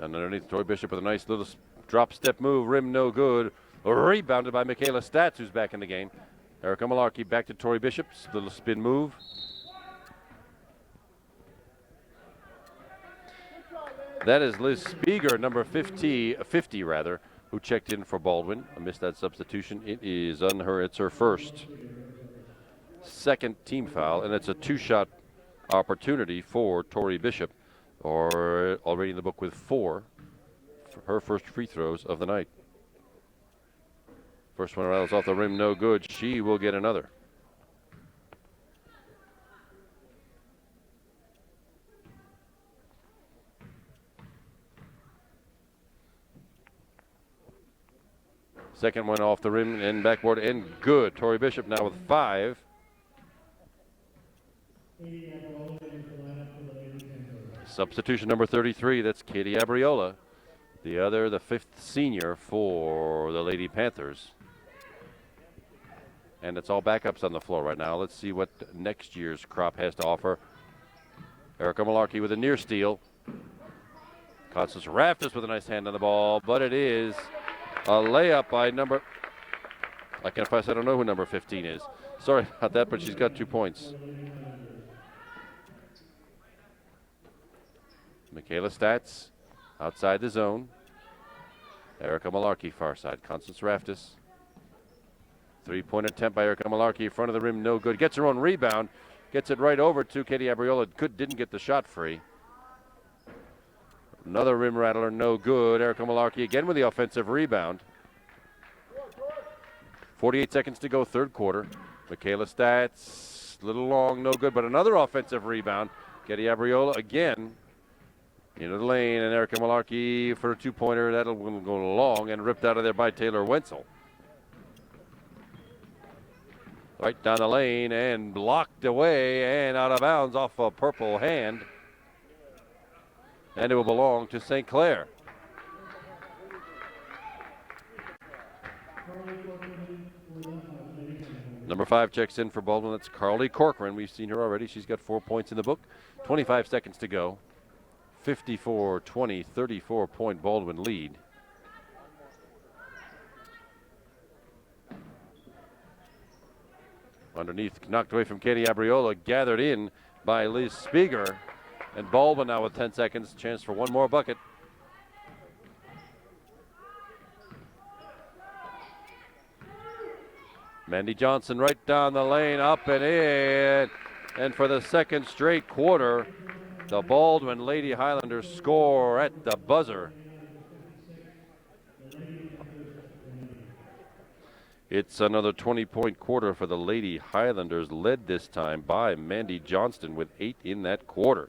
And underneath, Tori Bishop with a nice little drop step move, rim no good. Rebounded by Michaela Stats, who's back in the game. Erica Malarkey back to Tori Bishop, little spin move. That is Liz Spieger, number 50 rather, who checked in for Baldwin. I missed that substitution. It is on her. It's her second team foul, and it's a two-shot opportunity for Tori Bishop, or already in the book with 4 for her first free throws of the night. First one rattles off the rim, no good. She will get another. Second one off the rim and backboard and good. Tori Bishop now with 5. Substitution number 33, that's Katie Abriola. The fifth senior for the Lady Panthers. And it's all backups on the floor right now. Let's see what next year's crop has to offer. Erica Malarkey with a near steal. Constance Raftis with a nice hand on the ball, but it is a layup by number, I confess I don't know who number 15 is. Sorry about that, but she's got 2 points. Michaela Stats outside the zone. Erica Malarkey far side. Constance Raftis. Three-point attempt by Erica Malarkey in front of the rim, no good. Gets her own rebound. Gets it right over to Katie Abriola. Didn't get the shot free. Another rim rattler, no good. Erica Malarkey again with the offensive rebound. 48 seconds to go, third quarter. Michaela Stats, little long, no good, but another offensive rebound. Katie Abriola again into the lane, and Erica Malarkey for a two-pointer. That'll go long and ripped out of there by Taylor Wenzel. Right down the lane and blocked away and out of bounds off a purple hand. And it will belong to St. Clair. Number 5 checks in for Baldwin. That's Carly Corcoran. We've seen her already. She's got 4 points in the book. 25 seconds to go. 54-20, 34-point Baldwin lead. Underneath, knocked away from Katie Abriola, gathered in by Liz Spieger. And Baldwin now with 10 seconds, chance for one more bucket. Mandy Johnson right down the lane, up and in. And for the second straight quarter, the Baldwin Lady Highlanders score at the buzzer. It's another 20-point quarter for the Lady Highlanders, led this time by Mandy Johnston with 8 in that quarter.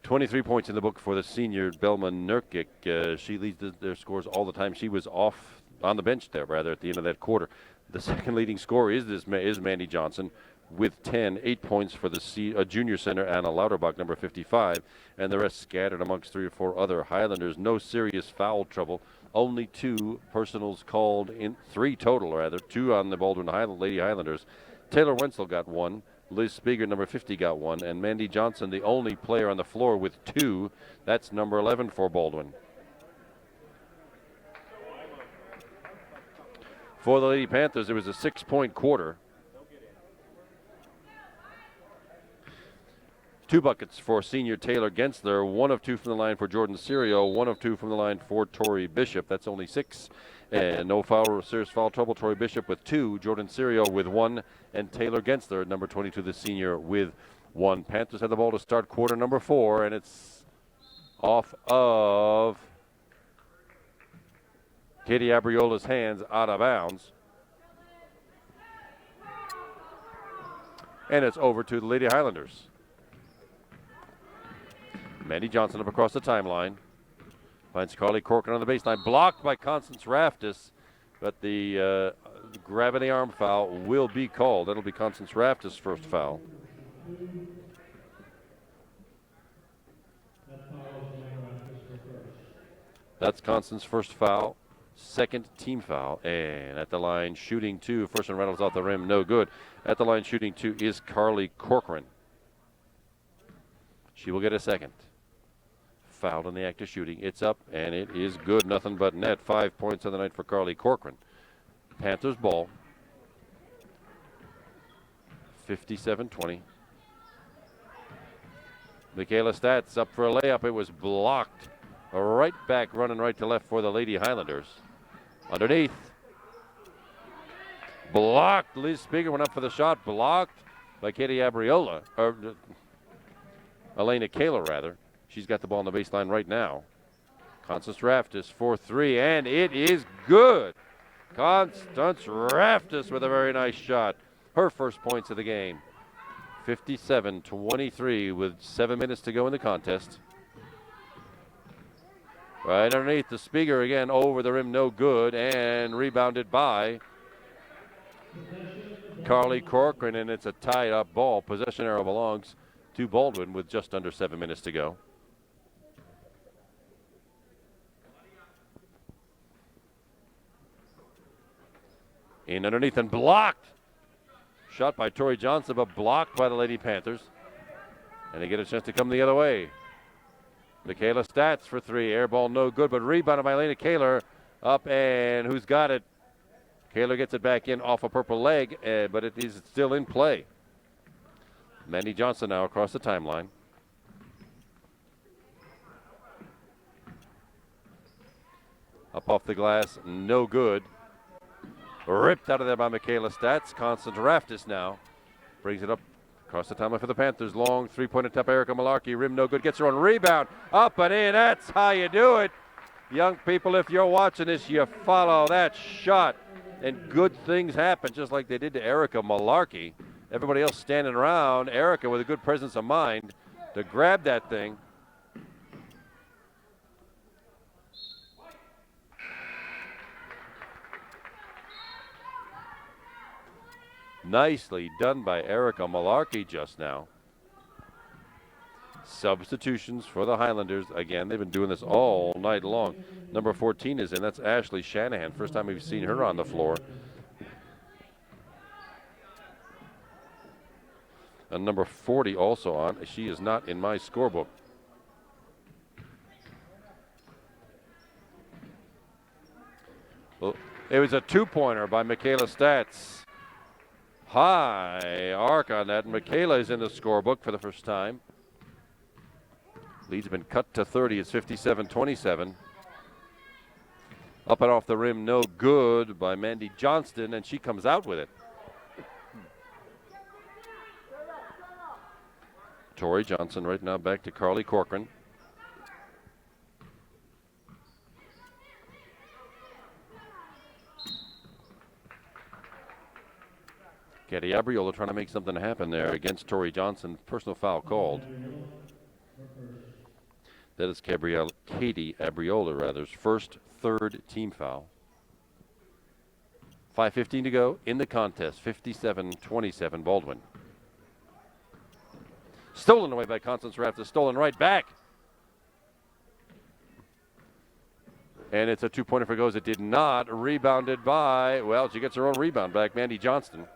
.23 points in the book for the senior Belma Nurkic. She leads their scores all the time. She was off on the bench there, rather, at the end of that quarter. The second leading scorer is Mandy Johnson with 10, 8 points for the junior center, Anna Lauterbach, number 55, and the rest scattered amongst 3 or 4 other Highlanders. No serious foul trouble. Only 2 personals called in, 3 total, rather, 2 on the Baldwin Lady Highlanders, Taylor Wenzel got one. Liz Spiegel, number 50, got one. And Mandy Johnson, the only player on the floor with two. That's number 11 for Baldwin. For the Lady Panthers, it was a 6-point quarter. 2 buckets for senior Taylor Gensler. 1 of 2 from the line for Jordan Serio. 1 of 2 from the line for Tori Bishop. That's only 6. And no foul, serious foul trouble. Tori Bishop with 2. Jordan Serio with 1. And Taylor Gensler, number 22, the senior, with 1. Panthers have the ball to start quarter number 4. And it's off of Katie Abriola's hands, out of bounds. And it's over to the Lady Highlanders. Mandy Johnson up across the timeline. Finds Carly Corcoran on the baseline. Blocked by Constance Raftis. But the gravity arm foul will be called. That'll be Constance Raftis' first foul. That's Constance's first foul. Second team foul. And at the line, shooting 2. First one rattles off the rim. No good. At the line, shooting 2 is Carly Corcoran. She will get a second. Fouled in the act of shooting. It's up, and it is good. Nothing but net. 5 points on the night for Carly Corcoran. Panthers ball. 57-20. Michaela Stats up for a layup. It was blocked. Right back, running right to left for the Lady Highlanders. Underneath. Blocked. Liz Spiegel went up for the shot. Blocked by Katie Abriola. Or Elena Kaler, rather. She's got the ball on the baseline right now. Constance Raftis for 3, and it is good. Constance Raftis with a very nice shot. Her first points of the game. 57-23 with 7 minutes to go in the contest. Right underneath the Spiegel again, over the rim, no good, and rebounded by Carly Corcoran, and it's a tied up ball. Possession arrow belongs to Baldwin with just under 7 minutes to go. In underneath and blocked. Shot by Tori Johnson, but blocked by the Lady Panthers. And they get a chance to come the other way. Michaela Stats for 3. Air ball no good, but rebounded by Elena Kaler. Up, and who's got it? Kaler gets it back in off a purple leg, but it is still in play. Mandy Johnson now across the timeline. Up off the glass, no good. Ripped out of there by Michaela Stats. Constance Raftis now brings it up across the timeline for the Panthers. Long three-pointer top. Erica Malarkey, rim no good. Gets her own rebound. Up and in. That's how you do it. Young people, if you're watching this, you follow that shot. And good things happen, just like they did to Erica Malarkey. Everybody else standing around. Erica with a good presence of mind to grab that thing. Nicely done by Erica Malarkey just now. Substitutions for the Highlanders. Again, they've been doing this all night long. Number 14 is in. That's Ashley Shanahan. First time we've seen her on the floor. And number 40 also on. She is not in my scorebook. Well, it was a two-pointer by Michaela Stats. High arc on that. And Michaela is in the scorebook for the first time. Lead's been cut to 30. It's 57-27. Up and off the rim, no good by Mandy Johnston, and she comes out with it. Tori Johnson right now back to Carly Corcoran. Katie Abriola trying to make something happen there against Tori Johnson. Personal foul called. That is Katie Abriola's first third team foul. 5:15 to go in the contest. 57-27 Baldwin. Stolen away by Constance Raftis. Stolen right back. And it's a two-pointer for goes. It did not. Rebounded by, well, she gets her own rebound back, Mandy Johnston.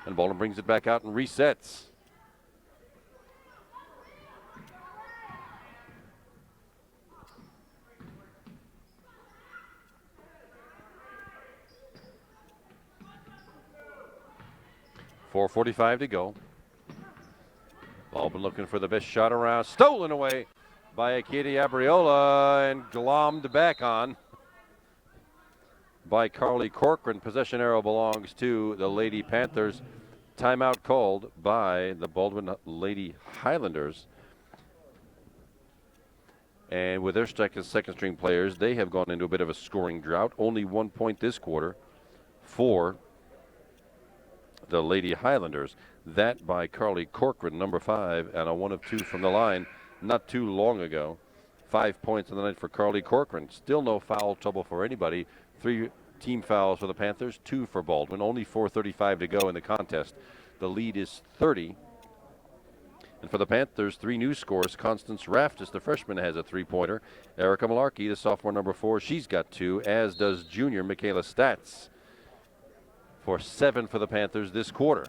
And Baldwin brings it back out and resets. .4:45 to go. Baldwin looking for the best shot around. Stolen away by Katie Abriola and glommed back on by Carly Corcoran. Possession arrow belongs to the Lady Panthers. Timeout called by the Baldwin Lady Highlanders. And with their second string players, they have gone into a bit of a scoring drought. Only 1 point this quarter for the Lady Highlanders. That by Carly Corcoran, number 5, and a 1 of 2 from the line not too long ago. 5 points in the night for Carly Corcoran. Still no foul trouble for anybody. 3 team fouls for the Panthers, 2 for Baldwin. Only 4:35 to go in the contest. The lead is 30. And for the Panthers, 3 new scores. Constance Raftis, the freshman, has a 3-pointer. Erica Malarkey, the sophomore, number 4, she's got 2, as does junior Michaela Stats, for 7 for the Panthers this quarter.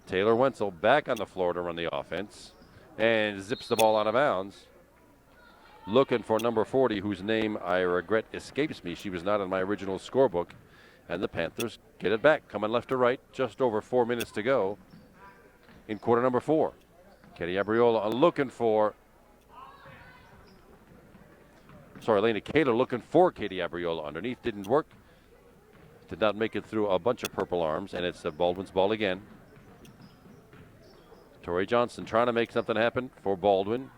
Taylor Wenzel back on the floor to run the offense and zips the ball out of bounds. Looking for number 40, whose name I regret escapes me. She was not in my original scorebook. And the Panthers get it back, coming left to right, just over 4 minutes to go in quarter number 4. Katie Abriola looking for, Elena Kaler looking for Katie Abriola underneath. Didn't work. Did not make it through a bunch of purple arms, and it's Baldwin's ball again. Tori Johnson trying to make something happen for Baldwin.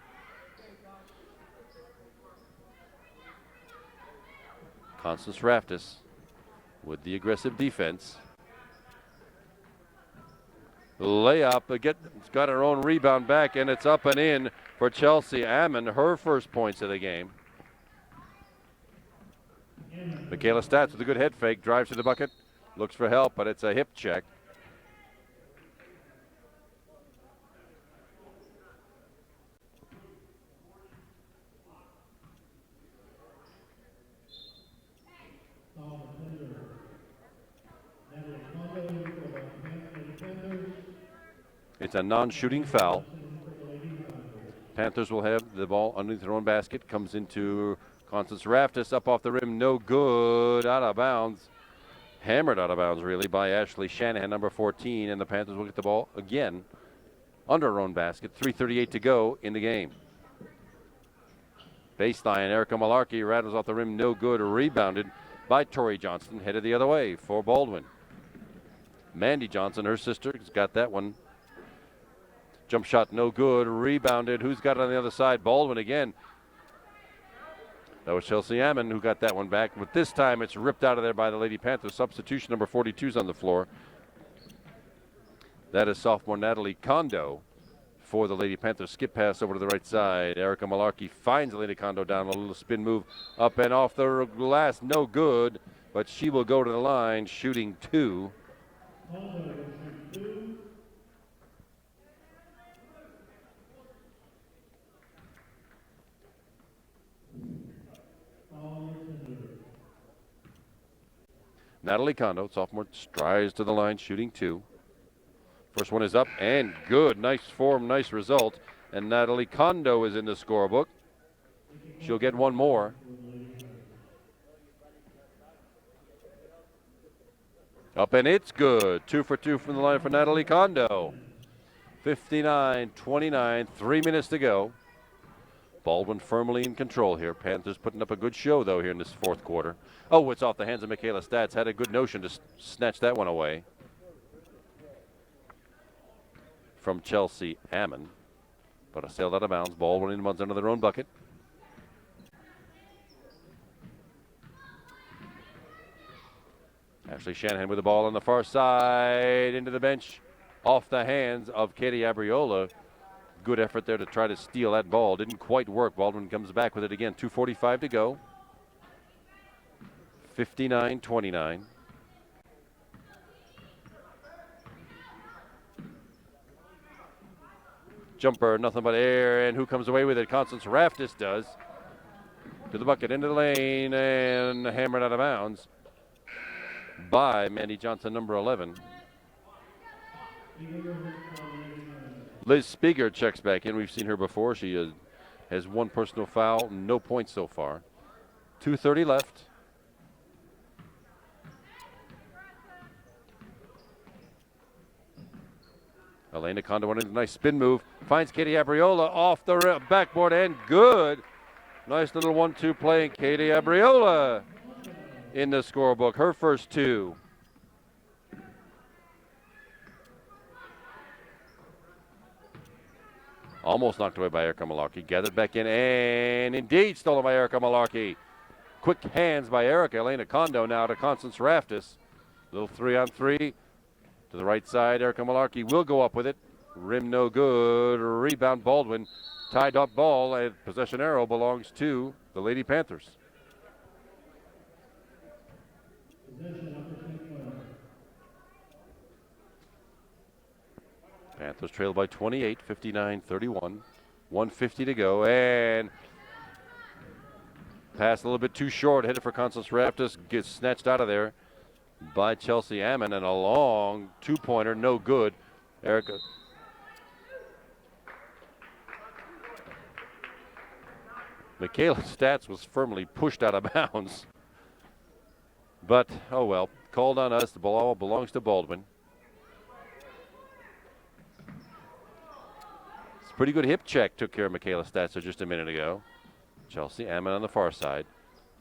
Constance Raftis with the aggressive defense. Layup, it's got her own rebound back, and it's up and in for Chelsea Ammon, her first points of the game. Michaela Stats with a good head fake, drives to the bucket, looks for help, but it's a hip check. It's a non-shooting foul. Panthers will have the ball underneath their own basket. Comes into Constance Raftis, up off the rim, no good, out of bounds. Hammered out of bounds, really, by Ashley Shanahan, number 14, and the Panthers will get the ball again under her own basket. 3:38 to go in the game. Baseline, Erica Malarkey rattles off the rim, no good, rebounded by Tori Johnson, headed the other way for Baldwin. Mandy Johnson, her sister, has got that one. Jump shot, no good, rebounded. Who's got it on the other side? Baldwin again. That was Chelsea Ammon who got that one back, but this time it's ripped out of there by the Lady Panthers. Substitution number 42's on the floor. That is sophomore Natalie Kondo for the Lady Panthers. Skip pass over to the right side. Erica Malarkey finds Lady Kondo down, a little spin move up and off the glass, no good, but she will go to the line shooting 2. Natalie Kondo, sophomore, strides to the line, shooting 2. First one is up and good. Nice form, nice result. And Natalie Kondo is in the scorebook. She'll get one more. Up and it's good. 2 for 2 from the line for Natalie Kondo. 59-29, 3 minutes to go. Baldwin firmly in control here. Panthers putting up a good show, though, here in this fourth quarter. Oh, it's off the hands of Michaela Stats. Had a good notion to snatch that one away from Chelsea Ammon. But a sailed out of bounds. Baldwin runs under their own bucket. Ashley Shanahan with the ball on the far side. Into the bench. Off the hands of Katie Abriola. Good effort there to try to steal that ball. Didn't quite work. Baldwin comes back with it again. 2:45 to go. 59-29. Jumper, nothing but air, and who comes away with it? Constance Raftis does. To the bucket, into the lane, and hammered out of bounds. by Mandy Johnson, number 11. Liz Spiegel checks back in. We've seen her before. She has one personal foul, no points so far. 2:30 left. Elena Condo wanted a nice spin move. Finds Katie Abriola off the backboard and good. Nice little 1-2 play, and Katie Abriola in the scorebook. Her first two. Almost knocked away by Erica Malarkey. Gathered back in and indeed stolen by Erica Malarkey. Quick hands by Erica. Elena Condo now to Constance Raftis. Little 3-on-3 to the right side. Erica Malarkey will go up with it. Rim no good. Rebound Baldwin. Tied up ball and possession arrow belongs to the Lady Panthers. Panthers trail by 28, 59-31. 1:50 to go, and pass a little bit too short. Headed for Constance Raftis. Gets snatched out of there by Chelsea Ammon, and a long two-pointer, no good. Erica. Michaela Stats was firmly pushed out of bounds. But, oh well, called on us. The ball belongs to Baldwin. It's a pretty good hip check. Took care of Michaela Stats just a minute ago. Chelsea Ammon on the far side.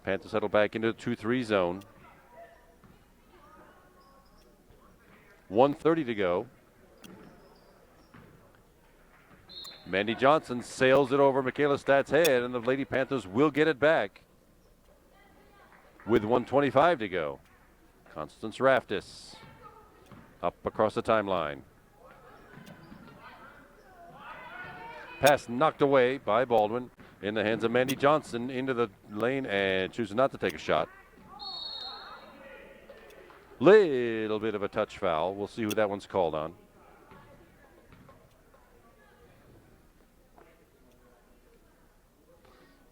Panthers settle back into the 2-3 zone. 1:30 to go. Mandy Johnson sails it over Michaela Stats' head, and the Lady Panthers will get it back with 1:25 to go. Constance Raftis up across the timeline. Pass knocked away by Baldwin in the hands of Mandy Johnson into the lane and chooses not to take a shot. Little bit of a touch foul. We'll see who that one's called on.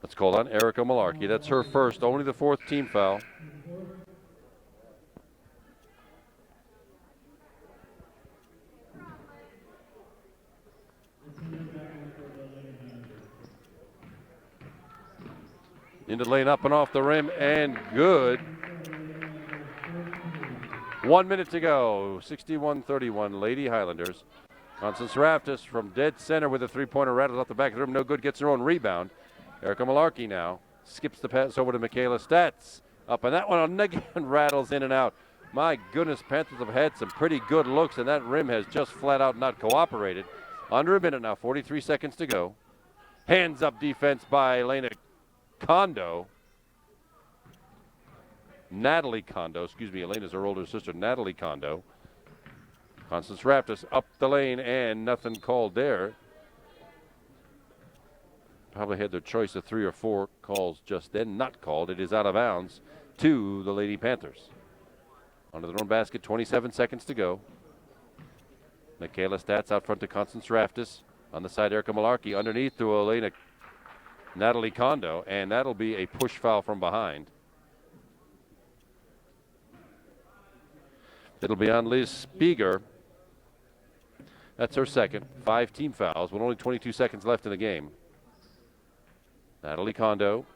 That's called on Erica Malarkey. That's her first, only the fourth team foul. Into the lane, up and off the rim, and good. 1 minute to go. 61-31, Lady Highlanders. Constance Raftis from dead center with a three-pointer, rattles off the back of the rim. No good, gets her own rebound. Erica Malarkey now skips the pass over to Michaela Stats. Up on that one, again rattles in and out. My goodness, Panthers have had some pretty good looks, and that rim has just flat out not cooperated. Under a minute now, 43 seconds to go. Hands up defense by Elena Condo. Natalie Condo, excuse me, Elena's her older sister, Natalie Condo. Constance Raftis up the lane, and nothing called there. Probably had their choice of 3 or 4 calls just then. Not called. It is out of bounds to the Lady Panthers. Under their own basket, 27 seconds to go. Michaela Stats out front to Constance Raftis. On the side, Erica Malarkey underneath to Natalie Condo, and that'll be a push foul from behind. It'll be on Liz Spiegel. That's her second. 5 team fouls with only 22 seconds left in the game. Natalie Condo.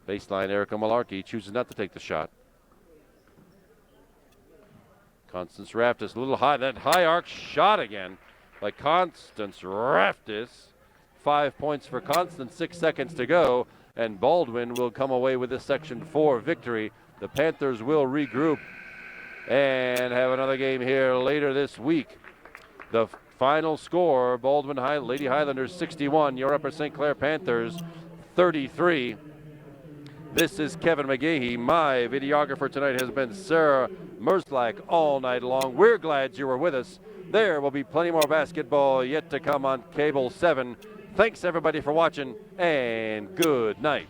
Baseline, Erica Malarkey chooses not to take the shot. Constance Raftis, a little high. That high arc shot again by Constance Raftis. 5 points for Constance, 6 seconds to go. And Baldwin will come away with a Section 4 victory. The Panthers will regroup and have another game here later this week. The final score, Baldwin Lady Highlanders 61, your Upper St. Clair Panthers 33. This is Kevin McGahee. My videographer tonight has been Sarah Merzlak all night long. We're glad you were with us. There will be plenty more basketball yet to come on Cable 7. Thanks everybody for watching, and good night.